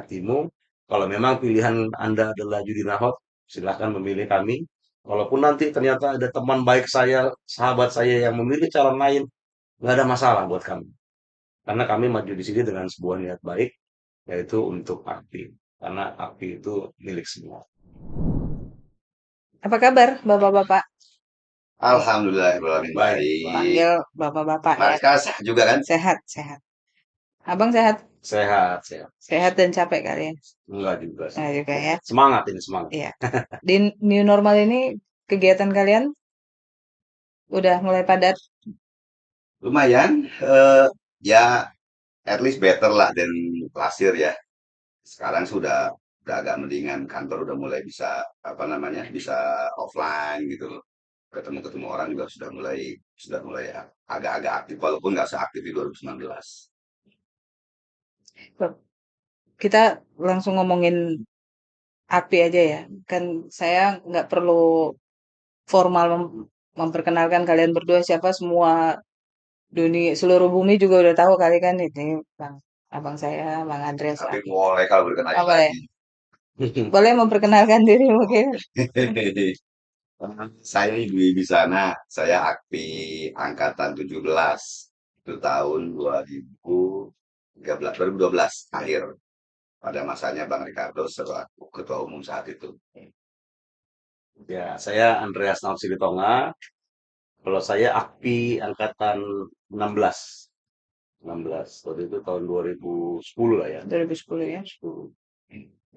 hatimu. Kalau memang pilihan Anda adalah judi Nahot, silahkan memilih kami. Walaupun nanti ternyata ada teman baik saya, sahabat saya yang memilih calon lain, nggak ada masalah buat kami. Karena kami maju di sini dengan sebuah niat baik, yaitu untuk AKPI. Karena AKPI itu milik semua. Apa kabar, Bapak-bapak? Eh, Baik, Alhamdulillahirrahmanirrahim baik, Pak. baik. panggil Bapak-bapak Mas ya. Kasah juga kan? Sehat, sehat. Abang sehat? Sehat, sehat. Sehat dan capek kali ya? Enggak juga sih. Nah, juga ya. Semangat ini, semangat. Iya. Di new normal ini kegiatan kalian udah mulai padat? Lumayan, ya at least better lah dan last year ya. Sekarang sudah agak mendingan, kantor udah mulai bisa apa namanya bisa offline gitu loh. Ketemu-ketemu orang juga sudah mulai agak-agak aktif walaupun nggak seaktif di 2019. Kita langsung ngomongin api aja ya. Kan saya nggak perlu formal memperkenalkan kalian berdua siapa, semua dunia seluruh bumi juga udah tahu kali kan ini Bang abang saya, Bang Andreas Tapi lah. boleh kalau berkenalin Oh, boleh. lagi. Boleh memperkenalkan diri mungkin. Saya Ibu Ibisana, saya aktif angkatan 17 itu tahun 2013, 2012 akhir pada masanya Bang Ricardo selaku ketua umum saat itu. Ya, saya Andreas Nautsilitonga. Kalau saya AKPI angkatan 16. 16. Waktu itu tahun 2010 lah ya. 2010 ya. 10.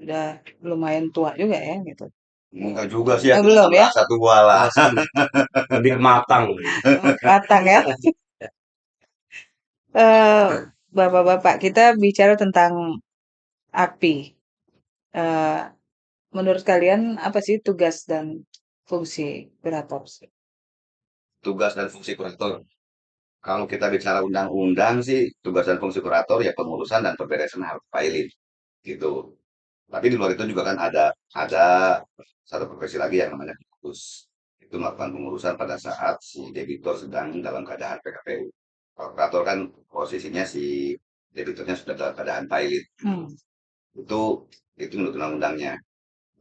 Udah lumayan tua juga ya gitu. Enggak juga sih, aku juga Belum ya? merasa tua lah. Masih lebih matang. Matang ya. Eh, Bapak-bapak, kita bicara tentang api. Eh, Menurut kalian apa sih tugas dan fungsi kurator? Tugas dan fungsi kurator. Kalau kita bicara undang-undang sih, tugas dan fungsi kurator ya pengurusan dan pemberesan hal pilot gitu. Tapi di luar itu juga kan ada satu profesi lagi yang namanya kuratus. Itu melakukan pengurusan pada saat si debitur sedang dalam keadaan PKPU. Kalau kurator kan posisinya si debiturnya sudah dalam keadaan pilot. Hmm. Itu itu menurut undang-undangnya.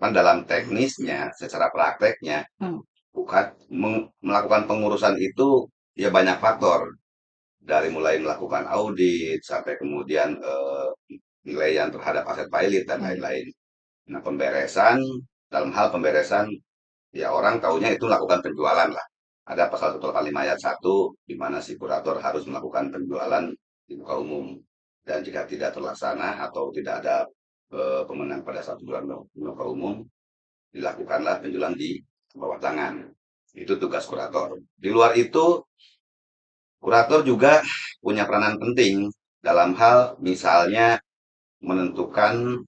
Kan dalam teknisnya, secara prakteknya, Hmm. bukan melakukan pengurusan itu ya banyak faktor. Dari mulai melakukan audit sampai kemudian penilaian terhadap aset pilot dan Hmm. lain-lain. Nah, pemberesan, dalam hal pemberesan, ya orang taunya itu lakukan penjualan lah. Ada pasal 185 ayat 1, di mana si kurator harus melakukan penjualan di muka umum. Dan jika tidak terlaksana atau tidak ada pemenang pada satu bulan muka umum, dilakukanlah penjualan di bawah tangan. Itu tugas kurator. Di luar itu, kurator juga punya peranan penting dalam hal misalnya menentukan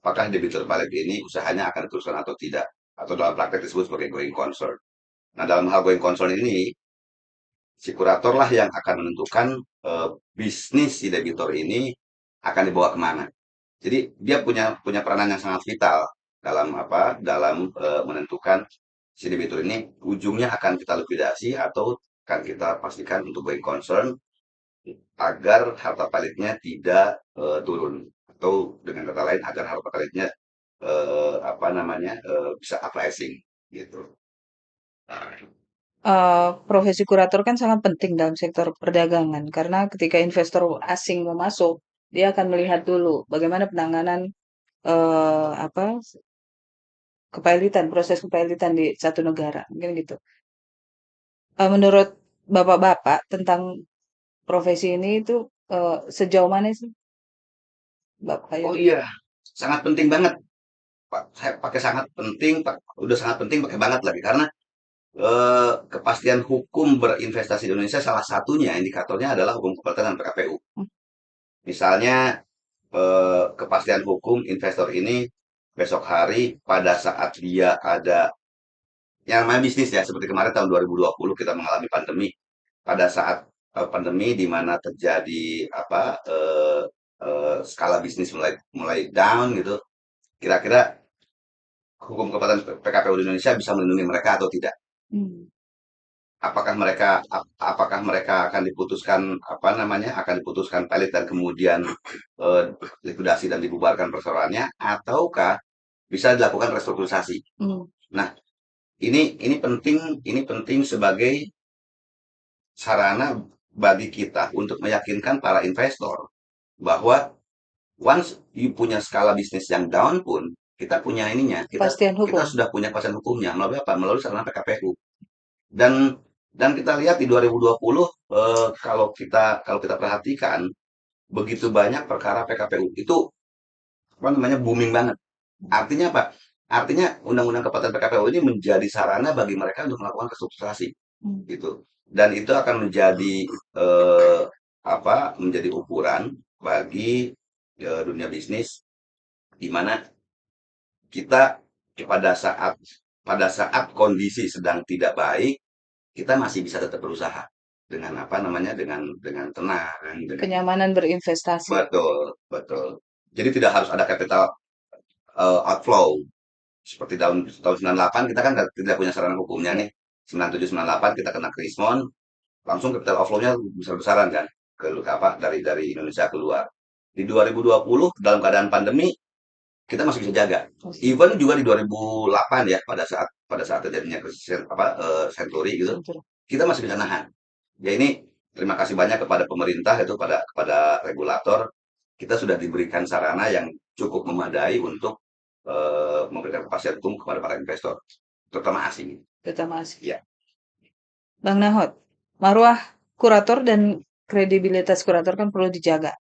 apakah debitur balik ini usahanya akan diteruskan atau tidak, atau dalam praktek disebut sebagai going concern. Nah, dalam hal going concern ini, si kurator lah yang akan menentukan bisnis si debitur ini akan dibawa kemana. Jadi dia punya peranan yang sangat vital dalam menentukan si debitur ini ujungnya akan kita likuidasi atau akan kita pastikan untuk going concern agar harta paliknya tidak turun, atau dengan kata lain agar harta paliknya bisa uprising gitu. Profesi kurator kan sangat penting dalam sektor perdagangan karena ketika investor asing mau masuk, dia akan melihat dulu bagaimana penanganan apa proses kepailitan di satu negara, mungkin gitu. Menurut bapak-bapak tentang profesi ini itu sejauh mana sih, Bapak Oh Yudi? iya, sangat penting banget. Pak. Saya pakai sangat penting, udah sangat penting pakai banget lagi karena kepastian hukum berinvestasi di Indonesia salah satunya indikatornya adalah hukum kepastian dan PKPU. Misalnya kepastian hukum investor ini besok hari pada saat dia ada yang namanya bisnis ya, seperti kemarin tahun 2020 kita mengalami pandemi. Pada saat pandemi di mana terjadi skala bisnis mulai mulai down gitu, kira-kira hukum kepastian PKPU di Indonesia bisa melindungi mereka atau tidak? Hmm. apakah mereka akan diputuskan akan diputuskan pilot dan kemudian likuidasi dan dibubarkan perseroannya, ataukah bisa dilakukan restrukturisasi. Hmm. Nah, ini penting sebagai sarana bagi kita untuk meyakinkan para investor bahwa once you punya skala bisnis yang down pun kita punya ininya, Kepastian kita hukum. sudah punya kepastian hukumnya melalui apa? Melalui sarana PKPU. Dan kita lihat di 2020 kalau kita perhatikan begitu banyak perkara PKPU itu booming banget. Artinya apa? Artinya undang-undang kepatuhan PKPU ini menjadi sarana bagi mereka untuk melakukan restrukturisasi gitu. Dan itu akan menjadi eh, menjadi ukuran bagi dunia bisnis di mana kita pada saat kondisi sedang tidak baik kita masih bisa tetap berusaha dengan dengan tenang, dengan Kenyamanan berinvestasi. betul, betul. Jadi tidak harus ada capital outflow seperti tahun 98 kita kan tidak punya sarana hukumnya nih. 97 98 kita kena krismon, langsung capital outflow-nya besar-besaran kan dari Indonesia keluar. Di 2020 dalam keadaan pandemi kita masih bisa jaga. Even juga di 2008 ya pada saat terjadinya krisis Century gitu, kita masih bisa nahan. Ya ini terima kasih banyak kepada pemerintah itu kepada regulator kita sudah diberikan sarana yang cukup memadai untuk memberikan kepastian hukum kepada para investor terutama asing. Terutama asing. Ya. Bang Nahot, marwah kurator dan kredibilitas kurator kan perlu dijaga.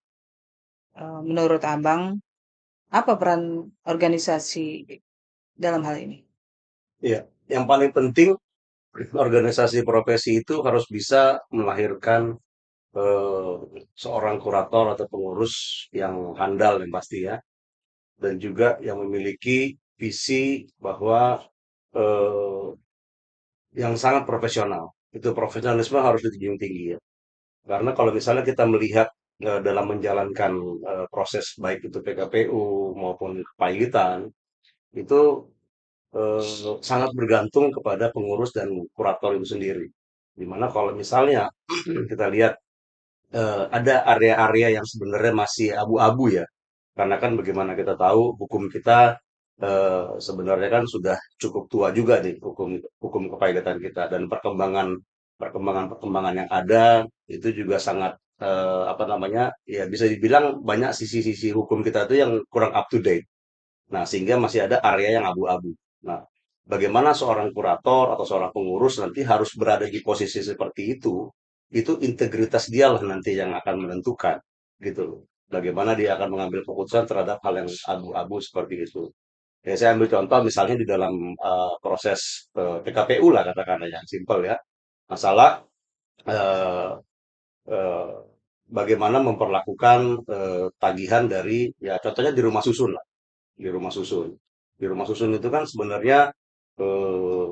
Menurut Abang, apa peran organisasi dalam hal ini? Iya, yang paling penting organisasi profesi itu harus bisa melahirkan eh, seorang kurator atau pengurus yang handal yang pasti ya, dan juga yang memiliki visi bahwa eh, yang sangat profesional. Itu profesionalisme harus dijunjung tinggi ya. Karena kalau misalnya kita melihat dalam menjalankan proses baik itu PKPU maupun kepailitan itu sangat bergantung kepada pengurus dan kurator itu sendiri. Dimana kalau misalnya kita lihat ada area-area yang sebenarnya masih abu-abu ya, karena kan bagaimana kita tahu hukum kita sebenarnya kan sudah cukup tua juga nih hukum hukum kepailitan kita dan perkembangan yang ada itu juga sangat apa namanya ya bisa dibilang banyak sisi-sisi hukum kita itu yang kurang up to date. Nah, sehingga masih ada area yang abu-abu. Nah, bagaimana seorang kurator atau seorang pengurus nanti harus berada di posisi seperti itu integritas dialah nanti yang akan menentukan, gitu loh. Bagaimana dia akan mengambil keputusan terhadap hal yang abu-abu seperti itu. Ya, saya ambil contoh misalnya di dalam proses PKPU lah katakanlah yang simpel ya. Masalah eh, eh, bagaimana memperlakukan tagihan dari ya contohnya di rumah susun lah di rumah susun. Di rumah susun itu kan sebenarnya eh,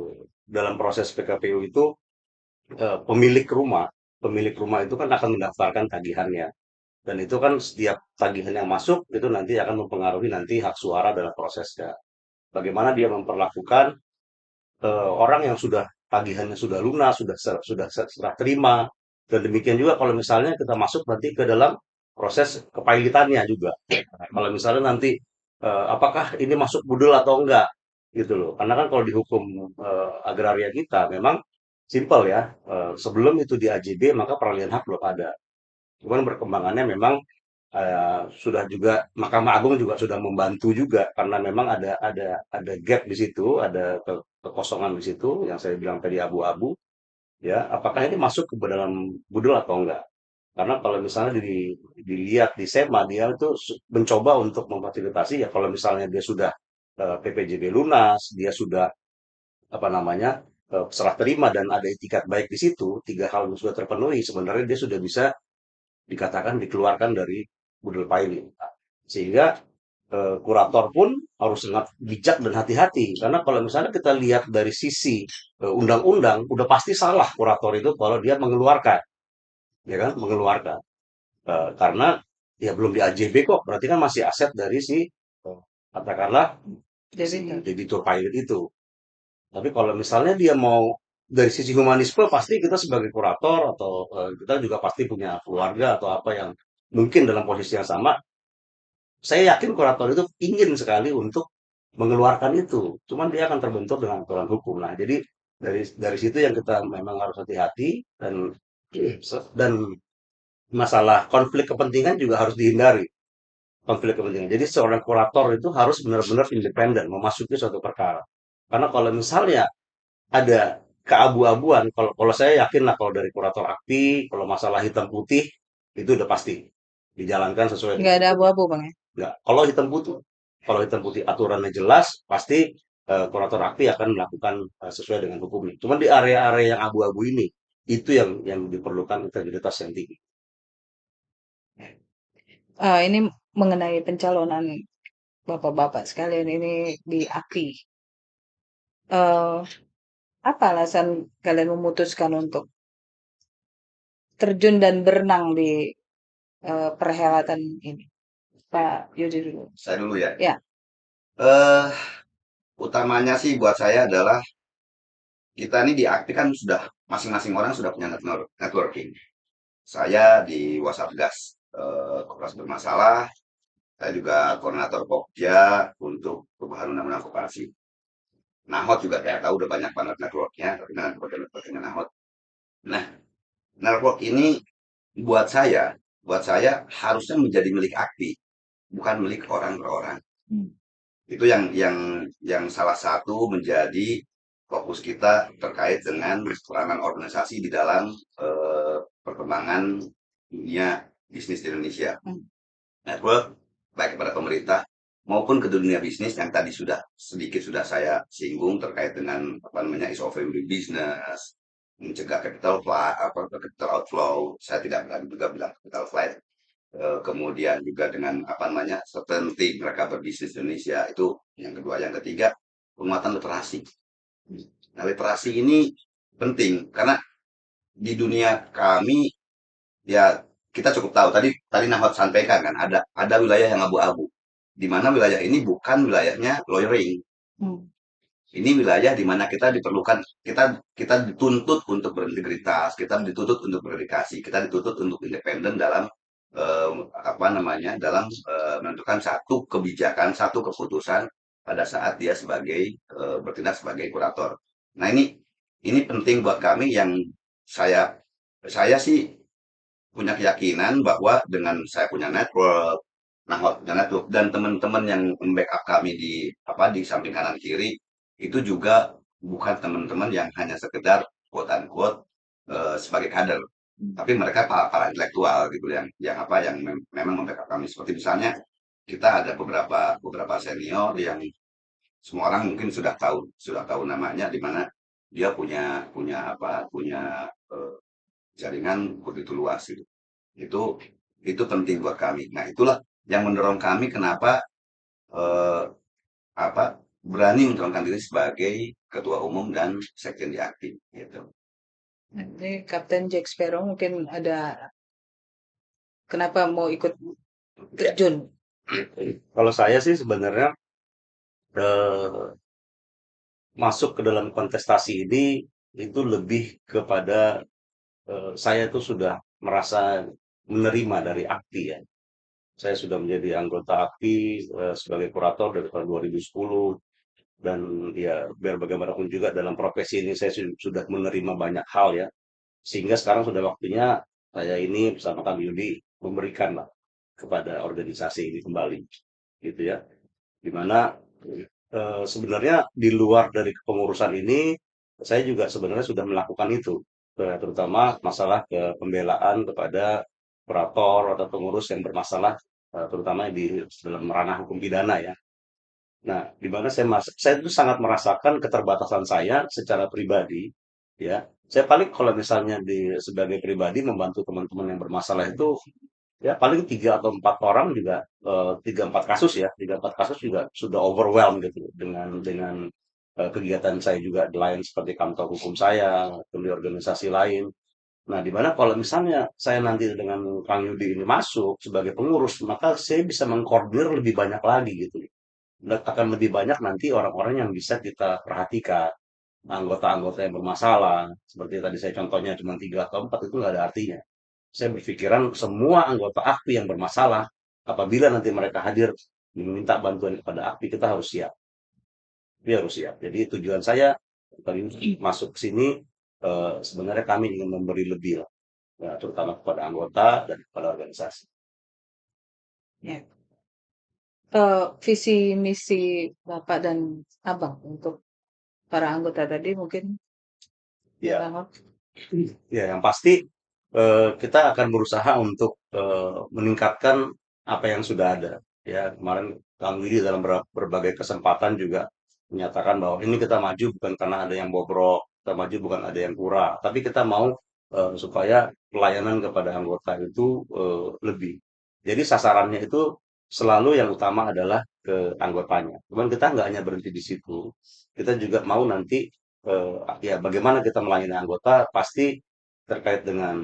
dalam proses PKPU itu pemilik rumah itu kan akan mendaftarkan tagihannya. Dan itu kan setiap tagihan yang masuk itu nanti akan mempengaruhi nanti hak suara dalam prosesnya. Bagaimana dia memperlakukan orang yang sudah tagihannya sudah lunas, sudah serah terima, dan demikian juga kalau misalnya kita masuk nanti ke dalam proses kepailitannya juga. Nah, kalau misalnya nanti apakah ini masuk budel atau enggak gitu loh. Karena kan kalau di hukum agraria kita memang simpel ya. Sebelum itu di AJB maka peralihan hak belum ada. Cuman perkembangannya memang sudah juga Mahkamah Agung juga sudah membantu juga karena memang ada gap di situ, ada kekosongan di situ yang saya bilang tadi abu-abu ya. Apakah ini masuk ke dalam budel atau enggak? Karena kalau misalnya dilihat di SEMA dia itu mencoba untuk memfasilitasi ya kalau misalnya dia sudah PPJB lunas, dia sudah apa namanya serah terima dan ada itikat baik di situ, tiga hal yang sudah terpenuhi sebenarnya dia sudah bisa dikatakan dikeluarkan dari budel piling. Sehingga kurator pun harus sangat bijak dan hati-hati. Karena kalau misalnya kita lihat dari sisi undang-undang, udah pasti salah kurator itu kalau dia mengeluarkan, ya kan, mengeluarkan. Karena ya belum di AJB kok, berarti kan masih aset dari si katakanlah si Debitur. debitur pilot itu. Tapi kalau misalnya dia mau dari sisi humanisme pasti kita sebagai kurator atau kita juga pasti punya keluarga atau apa yang mungkin dalam posisi yang sama. Saya yakin kurator itu ingin sekali untuk mengeluarkan itu. Cuman dia akan terbentur dengan aturan hukum. Nah, jadi dari situ yang kita memang harus hati-hati dan masalah konflik kepentingan juga harus dihindari. Konflik kepentingan. Jadi seorang kurator itu harus benar-benar independen memasuki suatu perkara. Karena kalau misalnya ada keabu-abuan, kalau kalau saya yakin lah kalau dari kurator akti, kalau masalah hitam putih itu udah pasti dijalankan sesuai Nggak dengan ada hukum. abu-abu, Bang ya? Nggak. Kalau hitam putih aturannya jelas, pasti kurator akti akan melakukan sesuai dengan hukumnya. Cuman di area-area yang abu-abu ini, itu yang diperlukan integritas yang tinggi. Ini mengenai pencalonan bapak-bapak sekalian ini di AKI. Eh, apa alasan kalian memutuskan untuk terjun dan berenang di perhelatan ini? Pak Yudi dulu. Saya dulu ya. Ya, Eh, Utamanya sih buat saya adalah kita ini di Akti kan sudah masing-masing orang sudah punya networking. Saya di Wasatgas Koperasi Bermasalah, saya juga koordinator Pokja untuk perubahan undang-undang koperasi. Nahot juga saya tahu udah banyak banget networknya, tapi networknya Nahot. Nah, network ini buat saya harusnya menjadi milik Akti, bukan milik orang per orang. Itu yang salah satu menjadi fokus kita terkait dengan peranan organisasi di dalam perkembangan dunia bisnis di Indonesia. Network baik kepada pemerintah maupun ke dunia bisnis yang tadi sudah saya singgung terkait dengan apa namanya ease of doing business, mencegah capital capital outflow. Saya tidak berani juga bilang capital flight. Kemudian juga dengan apa namanya certainty mereka berbisnis di Indonesia itu yang kedua. Yang ketiga, penguatan literasi. Nah, literasi ini penting karena di dunia kami ya kita cukup tahu tadi tadi Nahot sampaikan kan ada wilayah yang abu-abu di mana wilayah ini bukan wilayahnya lawyering. Ini wilayah di mana kita diperlukan kita dituntut untuk berintegritas, kita dituntut untuk berdedikasi, kita dituntut untuk independen dalam apa namanya dalam menentukan satu kebijakan, satu keputusan pada saat dia bertindak sebagai kurator. Nah, ini penting buat kami yang saya saya sih punya keyakinan bahwa dengan saya punya network, Nahot punya network dan teman-teman yang membackup kami di samping kanan kiri itu juga bukan teman-teman yang hanya sekedar quote unquote sebagai kader, tapi mereka para intelektual gitu yang memang membackup kami. Seperti misalnya kita ada beberapa senior yang semua orang mungkin sudah tahu namanya di mana dia punya jaringan begitu luas gitu. Itu itu penting buat kami. Nah, itulah yang mendorong kami kenapa eh, apa berani mencalonkan diri sebagai ketua umum dan sekjen di Aktif gitu. ini Kapten Jack Sparrow mungkin ada kenapa mau ikut terjun? Kalau saya sih sebenarnya eh, masuk ke dalam kontestasi ini itu lebih kepada saya tuh sudah merasa menerima dari AKTI ya. Saya sudah menjadi anggota AKTI sebagai kurator dari tahun 2010 dan ya biar bagaimanapun juga dalam profesi ini saya sudah menerima banyak hal ya. Sehingga sekarang sudah waktunya saya ini bersama Kang Yudi memberikan lah kepada organisasi ini kembali gitu ya. Dimana sebenarnya di luar dari kepengurusan ini saya juga sebenarnya sudah melakukan itu. Terutama masalah pembelaan kepada kurator atau pengurus yang bermasalah terutama di dalam ranah hukum pidana ya. Nah, di mana saya itu sangat merasakan keterbatasan saya secara pribadi, ya. Saya paling kalau misalnya sebagai pribadi membantu teman-teman yang bermasalah itu, ya paling 3 atau 4 orang juga, 3 4 kasus ya, 3 4 kasus juga sudah overwhelmed gitu dengan kegiatan saya juga lain seperti kantor hukum saya, di organisasi lain. Nah, di mana kalau misalnya saya nanti dengan Kang Yudi ini masuk sebagai pengurus, maka saya bisa mengkoordinir lebih banyak lagi gitu akan lebih banyak nanti orang-orang yang bisa kita perhatikan. anggota-anggota yang bermasalah, seperti tadi saya contohnya cuma 3 atau 4 itu nggak ada artinya. Saya berpikiran semua anggota AKPI yang bermasalah, apabila nanti mereka hadir meminta bantuan kepada AKPI, kita harus siap. Dia harus siap. Jadi tujuan saya tadi masuk ke sini sebenarnya kami ingin memberi lebih lah, ya, terutama kepada anggota dan kepada organisasi. Ya. Visi misi Bapak dan Abang untuk para anggota tadi mungkin Ya, Bang. ya yang pasti kita akan berusaha untuk meningkatkan apa yang sudah ada. Ya, kemarin Kang Widi dalam berbagai kesempatan juga menyatakan bahwa ini kita maju bukan karena ada yang bobrok, kita maju bukan ada yang kurang, tapi kita mau supaya pelayanan kepada anggota itu lebih. Jadi sasarannya itu selalu yang utama adalah ke anggotanya. Cuman kita nggak hanya berhenti di situ, kita juga mau nanti ya bagaimana kita melayani anggota pasti terkait dengan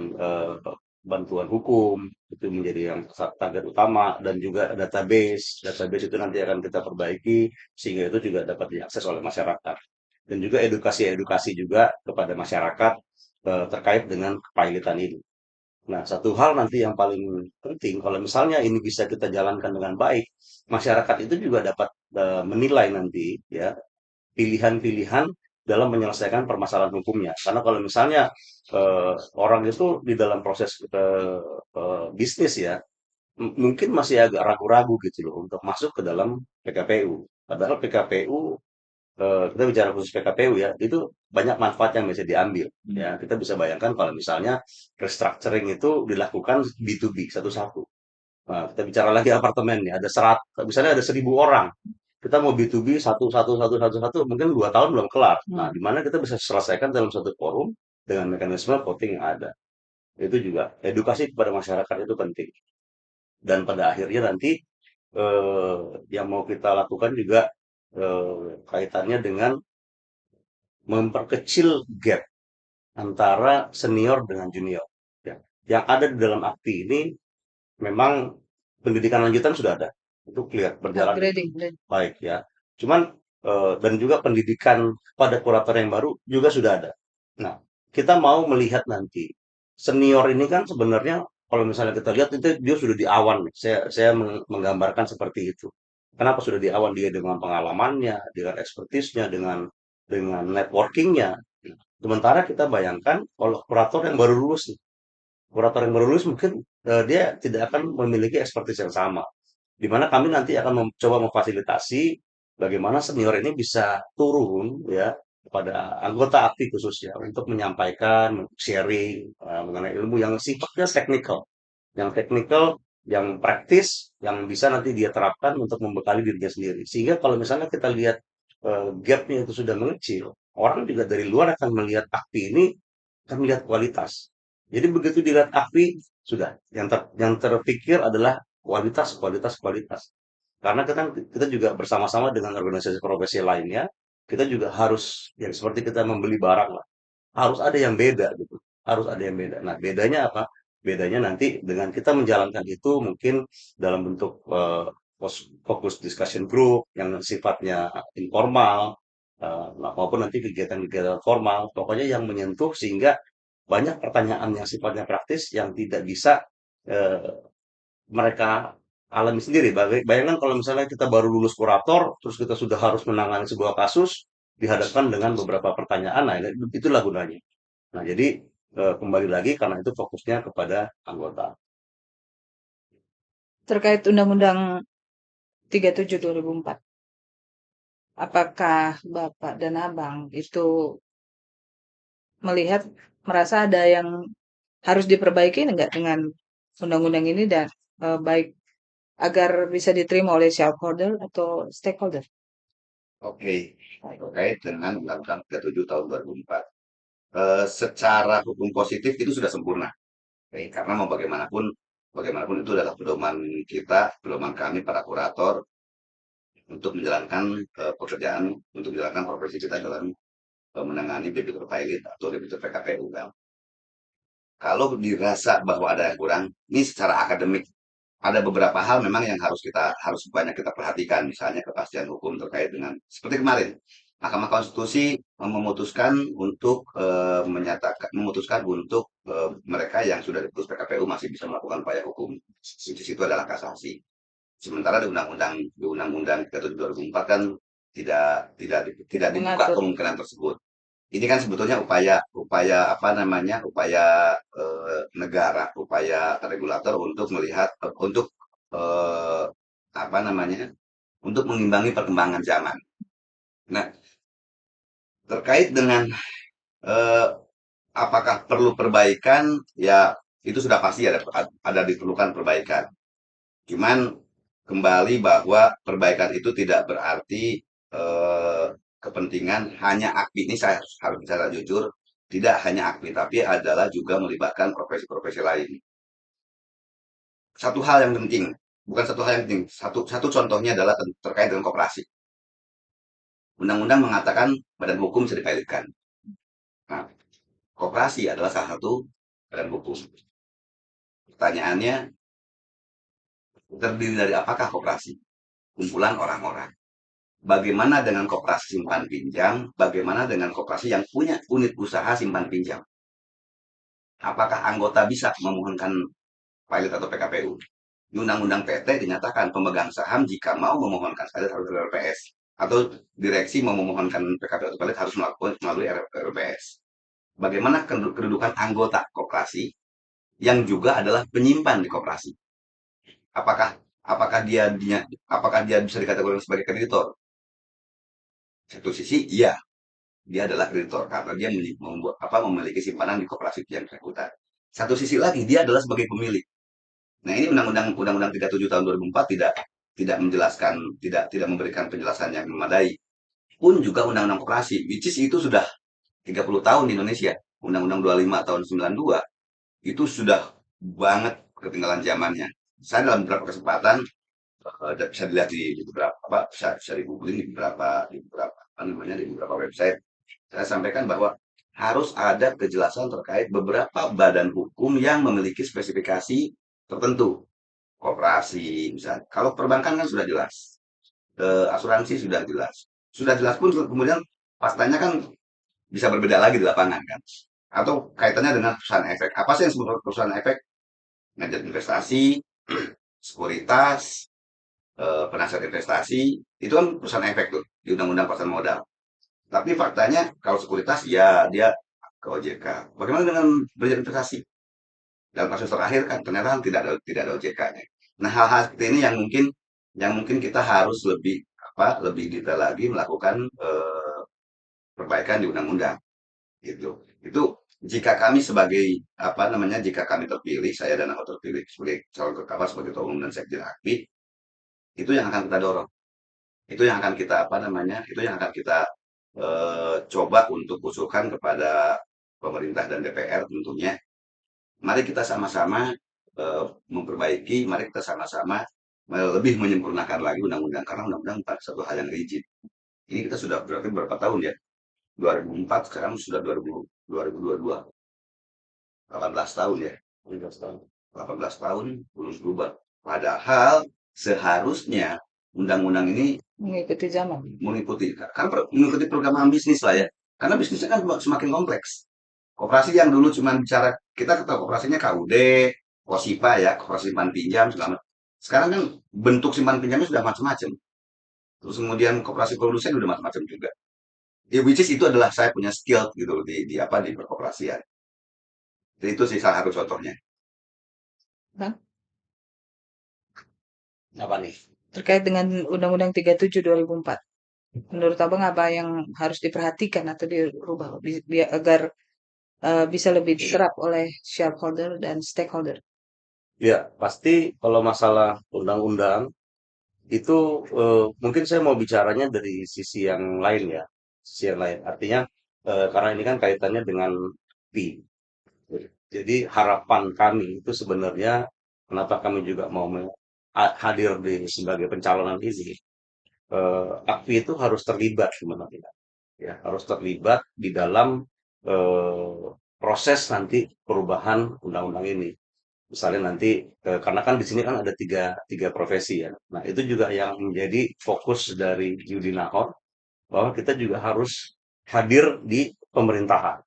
bantuan hukum itu menjadi yang target utama dan juga database. Database itu nanti akan kita perbaiki sehingga itu juga dapat diakses oleh masyarakat. Dan juga edukasi-edukasi juga kepada masyarakat terkait dengan kepailitan ini. Nah, satu hal nanti yang paling penting, kalau misalnya ini bisa kita jalankan dengan baik, masyarakat itu juga dapat menilai nanti ya pilihan-pilihan dalam menyelesaikan permasalahan hukumnya. Karena kalau misalnya orang itu di dalam proses bisnis ya, mungkin masih agak ragu-ragu gitu loh untuk masuk ke dalam PKPU. Padahal PKPU, kita bicara khusus PKPU ya, itu banyak manfaat yang bisa diambil. Ya, kita bisa bayangkan kalau misalnya restructuring itu dilakukan B2B satu-satu. Nah, kita bicara lagi apartemen nih, ada misalnya ada 1.000 orang. Kita mau B2B satu, mungkin 2 tahun belum kelar. Nah, di mana kita bisa selesaikan dalam satu forum dengan mekanisme voting yang ada. Itu juga edukasi kepada masyarakat itu penting. Dan pada akhirnya nanti eh, yang mau kita lakukan juga kaitannya dengan memperkecil gap antara senior dengan junior. Ya. Yang ada di dalam AKTI ini memang pendidikan lanjutan sudah ada. Itu clear, berjalan Upgrading. baik ya. Cuman dan juga pendidikan pada kurator yang baru juga sudah ada. Nah, kita mau melihat nanti senior ini kan sebenarnya kalau misalnya kita lihat itu dia sudah di awan. Saya menggambarkan seperti itu. Kenapa sudah di awan dia dengan pengalamannya, dengan ekspertisnya, dengan networkingnya. Sementara kita bayangkan kalau kurator yang baru lulus nih, kurator yang baru lulus mungkin dia tidak akan memiliki ekspertis yang sama. Di mana kami nanti akan mencoba memfasilitasi bagaimana senior ini bisa turun ya kepada anggota aktif khususnya untuk menyampaikan, sharing mengenai ilmu yang sifatnya teknikal, yang praktis, yang bisa nanti dia terapkan untuk membekali dirinya sendiri. Sehingga kalau misalnya kita lihat gapnya itu sudah mengecil, orang juga dari luar akan melihat aktif ini akan melihat kualitas. Jadi begitu dilihat aktif sudah yang terpikir adalah kualitas, kualitas, kualitas. Karena kita juga bersama-sama dengan organisasi profesi lainnya, kita juga harus yang seperti kita membeli barang lah, harus ada yang beda gitu. Harus ada yang beda. Nah, bedanya apa? Bedanya nanti dengan kita menjalankan itu mungkin dalam bentuk fokus discussion group yang sifatnya informal, maupun nanti kegiatan-kegiatan formal, pokoknya yang menyentuh sehingga banyak pertanyaan yang sifatnya praktis yang tidak bisa eh, mereka alami sendiri. Bayangkan kalau misalnya kita baru lulus kurator, terus kita sudah harus menangani sebuah kasus, dihadapkan dengan beberapa pertanyaan, nah itulah gunanya. Nah, jadi kembali lagi karena itu fokusnya kepada anggota. Terkait Undang-Undang 37 2004, apakah Bapak dan Abang itu melihat merasa ada yang harus diperbaiki enggak dengan undang-undang ini dan baik agar bisa diterima oleh shareholder atau stakeholder? Oke, terkait dengan Undang-Undang 37 tahun 2004. Secara hukum positif itu sudah sempurna. Oke, karena mau bagaimanapun itu adalah pedoman kita, pedoman kami para kurator untuk menjalankan pekerjaan, untuk menjalankan profesi kita dalam menangani debitur pilot atau debitur PKPU kan. Kalau dirasa bahwa ada yang kurang, ini secara akademik ada beberapa hal memang yang harus banyak kita perhatikan, misalnya kepastian hukum terkait dengan seperti kemarin Mahkamah Konstitusi memutuskan untuk memutuskan untuk mereka yang sudah diputus PKPU masih bisa melakukan upaya hukum. Di situ adalah kasasi. Sementara di Undang-Undang 37 2004 kan tidak dibuka mengatur. kemungkinan tersebut. Ini kan sebetulnya upaya upaya apa namanya upaya negara, upaya regulator untuk melihat untuk eh, apa namanya untuk mengimbangi perkembangan zaman. Nah, terkait dengan eh, apakah perlu perbaikan, ya itu sudah pasti ada diperlukan perbaikan. Cuman kembali bahwa perbaikan itu tidak berarti eh, kepentingan hanya AKPI. Ini saya harus bicara jujur, tidak hanya AKPI, tapi adalah juga melibatkan profesi-profesi lain. Satu hal yang penting, bukan satu hal yang penting, satu contohnya adalah terkait dengan koperasi. Undang-undang mengatakan badan hukum bisa dipilotkan. Nah, koperasi adalah salah satu badan hukum. Pertanyaannya, terdiri dari apakah koperasi? Kumpulan orang-orang. Bagaimana dengan koperasi simpan pinjam? Bagaimana dengan koperasi yang punya unit usaha simpan pinjam? Apakah anggota bisa memohonkan pilot atau PKPU? Di Undang-Undang PT dinyatakan pemegang saham jika mau memohonkan pilot harus dari RPS. Atau direksi mau memohonkan PKPU atau pilot harus melakukan melalui RPS. Bagaimana kedudukan anggota koperasi yang juga adalah penyimpan di koperasi? Apakah apakah dia bisa dikategorikan sebagai kreditor? Satu sisi, iya, dia adalah kreditor karena dia memiliki simpanan di koperasi yang bersangkutan. Satu sisi lagi, dia adalah sebagai pemilik. Nah, ini Undang-Undang 37 tahun 2004 tidak menjelaskan, tidak memberikan penjelasan yang memadai. Pun juga Undang-Undang Koperasi, which is itu sudah 30 tahun di Indonesia. Undang-Undang 25 tahun 92 itu sudah banget ketinggalan zamannya. Saya dalam beberapa kesempatan bisa dilihat di beberapa bisa di googling di beberapa apa namanya di beberapa website. Saya sampaikan bahwa harus ada kejelasan terkait beberapa badan hukum yang memiliki spesifikasi tertentu. Koperasi, misalnya. Kalau perbankan kan sudah jelas. Asuransi sudah jelas. Sudah jelas pun kemudian faktanya kan bisa berbeda lagi di lapangan kan. Atau kaitannya dengan perusahaan efek. Apa sih yang disebut perusahaan efek? Manajer investasi, sekuritas, penasihat investasi, itu kan perusahaan efek tuh di Undang-Undang Pasar Modal. Tapi faktanya kalau sekuritas ya dia ke OJK. Bagaimana dengan belajar investasi? Dalam kasus terakhir kan ternyata tidak ada OJK-nya. Nah, hal-hal seperti ini yang mungkin kita harus lebih detail lagi melakukan perbaikan di undang-undang gitu. Itu jika kami jika kami terpilih, saya dan aku terpilih sebagai calon kekawal sebagai ketua umum dan sekjen AKPI, itu yang akan kita dorong. Itu yang akan kita coba untuk usulkan kepada pemerintah dan DPR tentunya. Mari kita sama-sama memperbaiki, mari kita sama-sama lebih menyempurnakan lagi undang-undang karena undang-undang bukan satu hal yang rigid. Ini kita sudah berarti berapa tahun ya? 2004 sekarang sudah 2022. 18 tahun ya. 18 tahun. 18 tahun belum berubah. Padahal seharusnya undang-undang ini Mengikuti zaman. mengikuti program bisnis lah ya. Karena bisnisnya kan semakin kompleks. Koperasi yang dulu cuma bicara, kita ketahui koperasinya KUD, KOSIPA ya, koperasi simpan pinjam segala macam. Sekarang kan bentuk simpan pinjamnya sudah macam-macam. Terus kemudian koperasi produsen sudah macam-macam juga. Ya, which is itu adalah saya punya skill gitu loh di perkoperasian. Jadi itu sih salah satu contohnya. Bang, Apa nih? terkait dengan Undang-Undang 37 2004. Menurut Abang apa yang harus diperhatikan atau dirubah agar bisa lebih diserap oleh shareholder dan stakeholder? Ya, pasti kalau masalah undang-undang itu mungkin saya mau bicaranya dari sisi yang lain ya. Sisi yang lain. Artinya karena ini kan kaitannya dengan fee. Jadi harapan kami itu sebenarnya kenapa kami juga mau hadir sebagai pencalonan ini, AKPI itu harus terlibat sebenarnya, ya harus terlibat di dalam eh, proses nanti perubahan undang-undang ini. Misalnya nanti karena kan di sini kan ada tiga tiga profesi ya. Nah itu juga yang menjadi fokus dari Judi Nahor bahwa kita juga harus hadir di pemerintahan.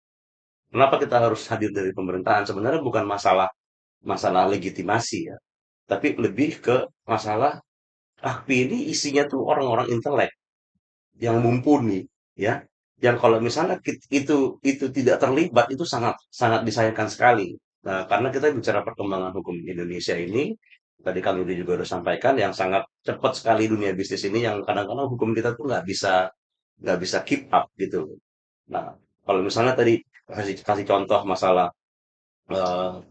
Kenapa kita harus hadir dari pemerintahan? Sebenarnya bukan masalah masalah legitimasi ya, tapi lebih ke masalah AKPI ini isinya tuh orang-orang intelek yang mumpuni ya. Yang kalau misalnya itu tidak terlibat itu sangat sangat disayangkan sekali. Nah, karena kita bicara perkembangan hukum Indonesia ini, tadi Kang Yudi juga udah sampaikan yang sangat cepat sekali dunia bisnis ini yang kadang-kadang hukum kita tuh nggak bisa keep up gitu. Nah, kalau misalnya tadi kasih kasih contoh masalah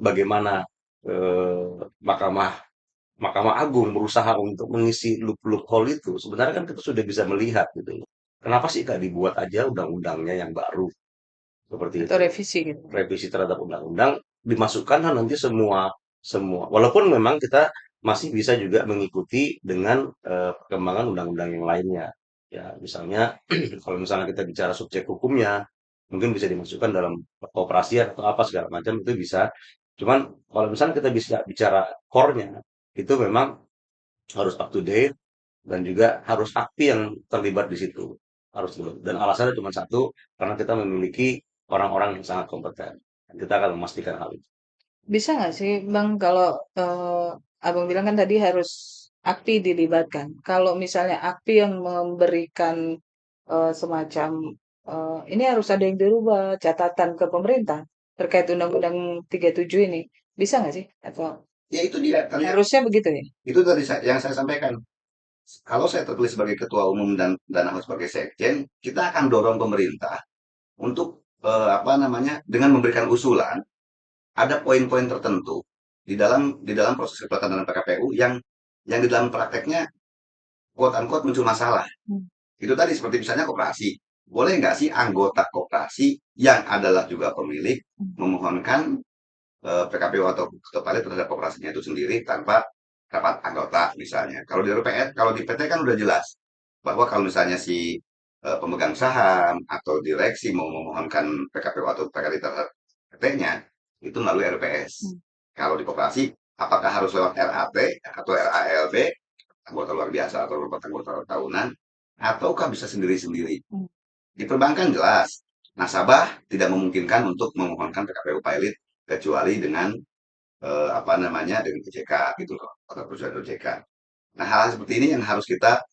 bagaimana eh, Mahkamah Mahkamah Agung berusaha untuk mengisi loophole itu, sebenarnya kan kita sudah bisa melihat gitu loh. Kenapa sih nggak dibuat aja undang-undangnya yang baru seperti Atau itu? revisi gitu. Revisi terhadap undang-undang dimasukkan nanti semua semua. Walaupun memang kita masih bisa juga mengikuti dengan perkembangan undang-undang yang lainnya. Ya, misalnya kalau misalnya kita bicara subjek hukumnya, mungkin bisa dimasukkan dalam kooperasi atau apa segala macam itu bisa. Cuman kalau misalnya kita bisa bicara core-nya, itu memang harus up to date dan juga harus aktif yang terlibat di situ. Harus dulu. Dan alasannya cuma satu, karena kita memiliki orang-orang yang sangat kompeten. Dan kita akan memastikan hal itu. Bisa nggak sih Bang kalau Abang bilang kan tadi harus AKPI dilibatkan. Kalau misalnya AKPI yang memberikan semacam ini harus ada yang dirubah catatan ke pemerintah terkait Undang-Undang 37 ini. Bisa nggak sih? Atau Ya itu dia, kalian harusnya begitu ya? itu tadi yang saya sampaikan. Kalau saya terpilih sebagai ketua umum dan aku sebagai sekjen, kita akan dorong pemerintah untuk apa namanya dengan memberikan usulan ada poin-poin tertentu di dalam proses pelaksanaan PKPU yang di dalam prakteknya quote unquote muncul masalah. Hmm. Itu tadi seperti misalnya koperasi. Boleh nggak sih anggota koperasi yang adalah juga pemilik memohonkan PKPU atau ketua palet terhadap koperasinya itu sendiri tanpa rapat anggota misalnya. Kalau di RPS, kalau di PT kan udah jelas bahwa kalau misalnya si pemegang saham atau direksi mau memohonkan PKPU atau PKD terhadap PT-nya itu melalui RPS. Hmm. Kalau di koperasi, apakah harus lewat RAT atau RALB, anggota luar biasa atau anggota tahunan, ataukah bisa sendiri-sendiri? Hmm. Di perbankan jelas, nasabah tidak memungkinkan untuk memohonkan PKPU pilot kecuali dengan apa namanya dengan OJK gitu loh atau perusahaan OJK. Nah hal seperti ini yang harus kita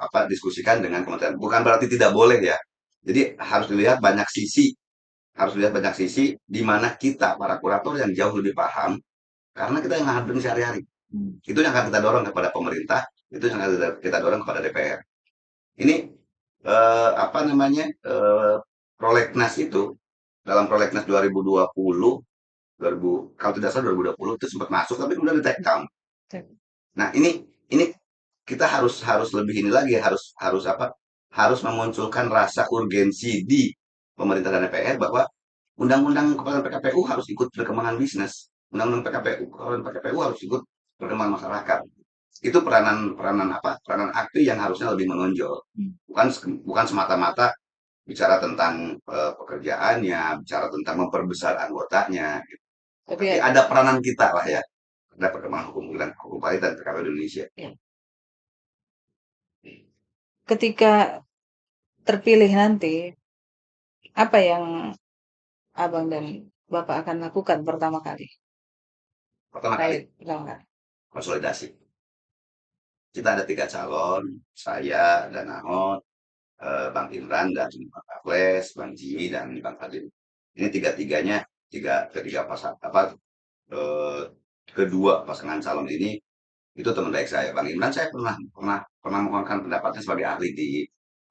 apa diskusikan dengan kementerian. Bukan berarti tidak boleh ya. Jadi harus dilihat banyak sisi di mana kita para kurator yang jauh lebih paham karena kita yang ngadepin sehari-hari. Itu yang akan kita dorong kepada pemerintah, itu yang akan kita dorong kepada DPR. Ini apa namanya prolegnas itu dalam prolegnas 2020 kalau tidak salah 2020 itu sempat masuk tapi kemudian di take down. Nah, ini kita harus harus lebih ini lagi harus harus apa? Harus memunculkan rasa urgensi di pemerintah dan DPR bahwa undang-undang kepala PKPU harus ikut perkembangan bisnis. Undang-undang PKPU harus ikut perkembangan masyarakat. Itu peranan peranan apa? Peranan aktif yang harusnya lebih menonjol. Bukan bukan semata-mata bicara tentang pekerjaannya, bicara tentang memperbesar anggotanya. Gitu. Tapi Tapi ada peranan kita lah ya. Ada perkembangan hukum dan hukum pahit dan PKPU Indonesia. ya, ketika terpilih nanti, apa yang Abang dan Bapak akan lakukan pertama kali? Pertama kali Pertama kali. konsolidasi. Kita ada 3 calon, saya dan Ahmad, Bang Imran dan Bang Aples, Bang Jimmy dan Bang Fadil. Ini tiga-tiganya, ketiga pasangan eh, kedua pasangan calon ini itu teman baik saya. Bang Imran saya pernah mohonkan pendapatnya sebagai ahli di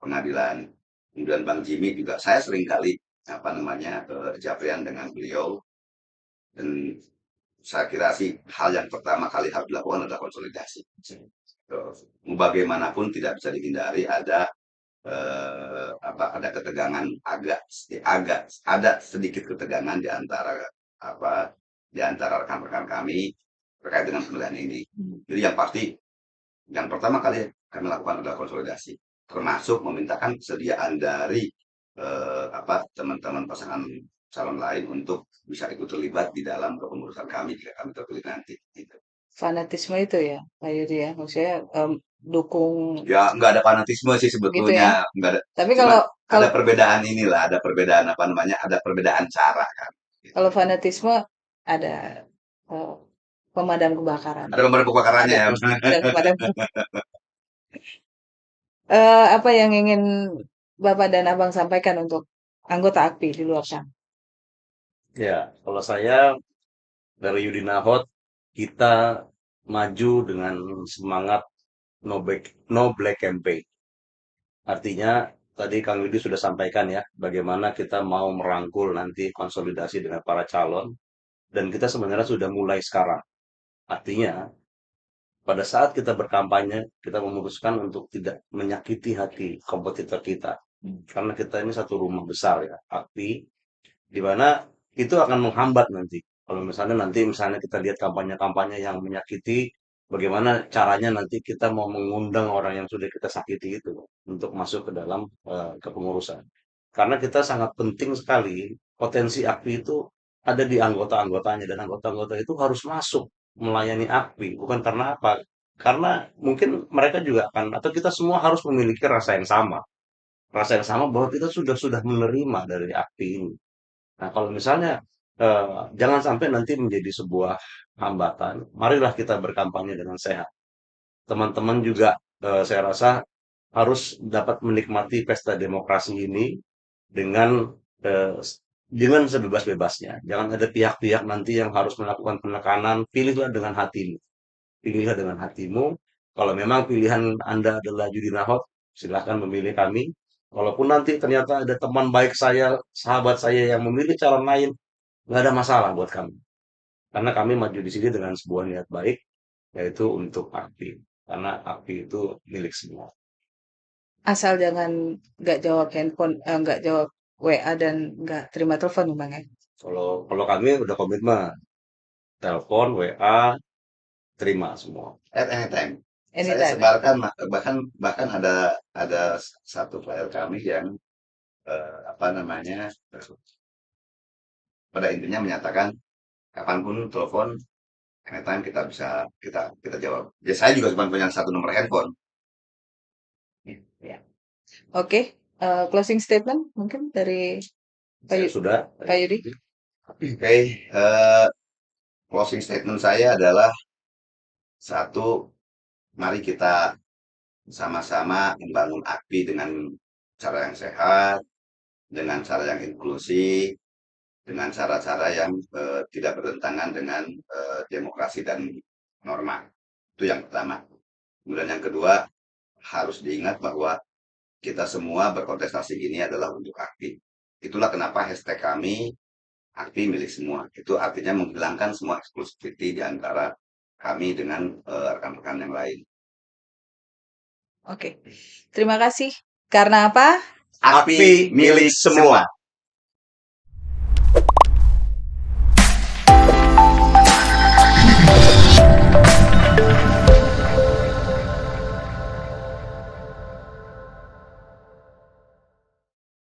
pengadilan. Kemudian Bang Jimmy juga saya sering kali apa namanya japrian dengan beliau dan saya kira sih hal yang pertama kali harus dilakukan adalah konsolidasi. Bagaimanapun tidak bisa dihindari ada ketegangan agak ada sedikit ketegangan di antara rekan-rekan kami terkait dengan pemilihan ini. Jadi yang pasti yang pertama kali kami lakukan adalah konsolidasi, termasuk memintakan kesediaan dari teman-teman pasangan calon lain untuk bisa ikut terlibat di dalam kepengurusan kami jika kami terpilih nanti. Gitu. Fanatisme itu ya, Pak Yudi ya. Maksudnya dukung Ya nggak ada fanatisme sih gitu sebetulnya, ya. nggak ada. Tapi Cuman kalau ada kalau perbedaan inilah, ada perbedaan apa namanya, ada perbedaan cara kan. kalau fanatisme ada eh, pemadam kebakaran, Ada pemadam kebakarannya ada ya. ada pemadam. Apa yang ingin Bapak dan Abang sampaikan untuk anggota AKPI di luar sana? Ya, kalau saya dari Yudinahot, kita maju dengan semangat no black campaign. Artinya, tadi Kang Yudi sudah sampaikan ya, bagaimana kita mau merangkul nanti konsolidasi dengan para calon, dan kita sebenarnya sudah mulai sekarang. Artinya, pada saat kita berkampanye, kita memutuskan untuk tidak menyakiti hati kompetitor kita. Karena kita ini satu rumah besar ya, AKPI, di mana itu akan menghambat nanti. Kalau misalnya kita lihat kampanye-kampanye yang menyakiti, bagaimana caranya nanti kita mau mengundang orang yang sudah kita sakiti itu untuk masuk ke dalam kepengurusan. Karena kita sangat penting sekali potensi AKPI itu ada di anggota-anggotanya dan anggota-anggota itu harus masuk melayani AKPI. Bukan karena apa? Karena mungkin mereka juga akan atau kita semua harus memiliki rasa yang sama bahwa kita sudah menerima dari AKPI ini. Nah, kalau misalnya jangan sampai nanti menjadi sebuah hambatan, marilah kita berkampanye dengan sehat. Teman-teman juga saya rasa harus dapat menikmati pesta demokrasi ini dengan eh, dengan sebebas-bebasnya. Jangan ada pihak-pihak nanti yang harus melakukan penekanan. Pilihlah dengan hatimu. Pilihlah dengan hatimu. Kalau memang pilihan Anda adalah judi nahot, silahkan memilih kami. Walaupun nanti ternyata ada teman baik saya, sahabat saya yang memilih calon lain, nggak ada masalah buat kami. Karena kami maju di sini dengan sebuah niat baik, yaitu untuk AKPI. Karena AKPI itu milik semua. Asal jangan nggak jawab handphone, nggak jawab WA dan nggak terima telepon, Bang ya. Kalau kalau kami udah komitmen, telepon, WA, terima semua. At anytime. Saya Anytime. sebarkan bahkan bahkan ada satu file kami yang apa namanya, pada intinya menyatakan kapanpun telepon anytime kita bisa kita jawab. Ya saya juga cuma punya satu nomor handphone. Ya. Oke, closing statement mungkin dari Pak Saya sudah. Pak Yudi. Oke, closing statement saya adalah satu, mari kita sama-sama membangun AKPI dengan cara yang sehat, dengan cara yang inklusif, dengan cara-cara yang tidak bertentangan dengan demokrasi dan norma. Itu yang pertama. Kemudian yang kedua, harus diingat bahwa kita semua berkontestasi ini adalah untuk AKPI. Itulah kenapa hashtag kami AKPI milik semua. Itu artinya menghilangkan semua eksklusiviti di antara kami dengan rekan-rekan yang lain. Oke, terima kasih. Karena apa? AKPI milik semua.